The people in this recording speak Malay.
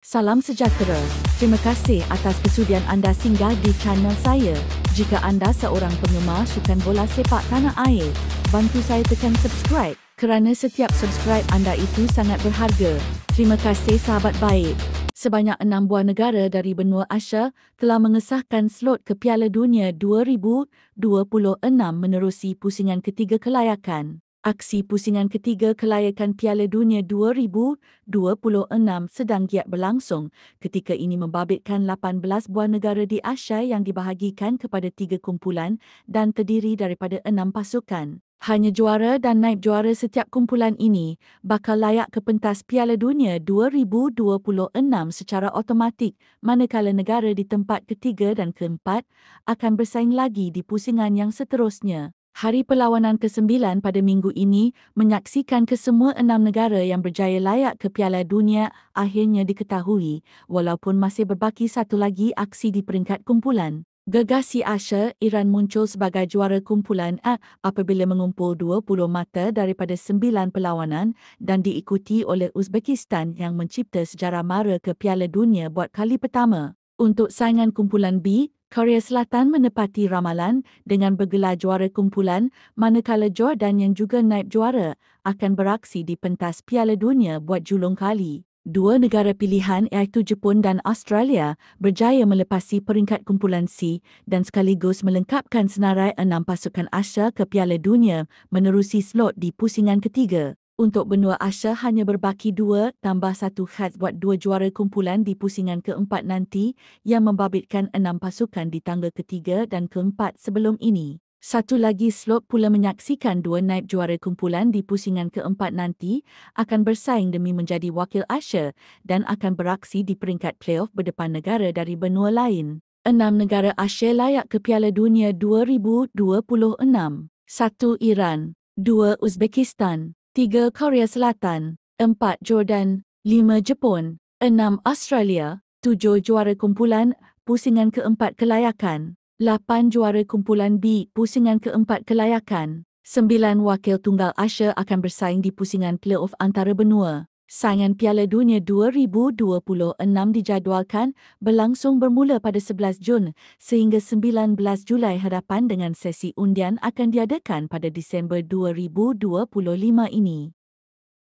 Salam sejahtera. Terima kasih atas kesudian anda singgah di channel saya. Jika anda seorang penggemar sukan bola sepak tanah air, bantu saya tekan subscribe kerana setiap subscribe anda itu sangat berharga. Terima kasih sahabat baik. Sebanyak 6 buah negara dari benua Asia telah mengesahkan slot ke Piala Dunia 2026 menerusi pusingan ketiga kelayakan. Aksi pusingan ketiga kelayakan Piala Dunia 2026 sedang giat berlangsung ketika ini membabitkan 18 buah negara di Asia yang dibahagikan kepada 3 kumpulan dan terdiri daripada 6 pasukan. Hanya juara dan naib juara setiap kumpulan ini bakal layak ke pentas Piala Dunia 2026 secara automatik, manakala negara di tempat ketiga dan keempat akan bersaing lagi di pusingan yang seterusnya. Hari perlawanan ke-9 pada minggu ini menyaksikan kesemua 6 negara yang berjaya layak ke Piala Dunia akhirnya diketahui, walaupun masih berbaki satu lagi aksi di peringkat kumpulan. Gegasi Asia, Iran muncul sebagai juara kumpulan A apabila mengumpul 20 mata daripada 9 perlawanan dan diikuti oleh Uzbekistan yang mencipta sejarah mara ke Piala Dunia buat kali pertama. Untuk saingan kumpulan B, Korea Selatan menepati ramalan dengan bergelar juara kumpulan, manakala Jordan yang juga naib juara akan beraksi di pentas Piala Dunia buat julung kali. Dua negara pilihan iaitu Jepun dan Australia berjaya melepasi peringkat kumpulan C dan sekaligus melengkapkan senarai 6 pasukan Asia ke Piala Dunia menerusi slot di pusingan ketiga. Untuk benua Asia hanya berbaki 2 tambah 1 khas buat 2 juara kumpulan di pusingan keempat nanti yang membabitkan 6 pasukan di tangga ketiga dan keempat sebelum ini. Satu lagi slot pula menyaksikan 2 naib juara kumpulan di pusingan keempat nanti akan bersaing demi menjadi wakil Asia dan akan beraksi di peringkat playoff berdepan negara dari benua lain. 6 negara Asia layak ke Piala Dunia 2026. 1 Iran, 2 Uzbekistan, 3 Korea Selatan, 4 Jordan, 5 Jepun, 6 Australia, 7 juara kumpulan pusingan keempat kelayakan, 8 juara kumpulan B pusingan keempat kelayakan, 9 wakil tunggal Asia akan bersaing di pusingan playoff antara benua. Saingan Piala Dunia 2026 dijadualkan berlangsung bermula pada 11 Jun sehingga 19 Julai hadapan dengan sesi undian akan diadakan pada Disember 2025 ini.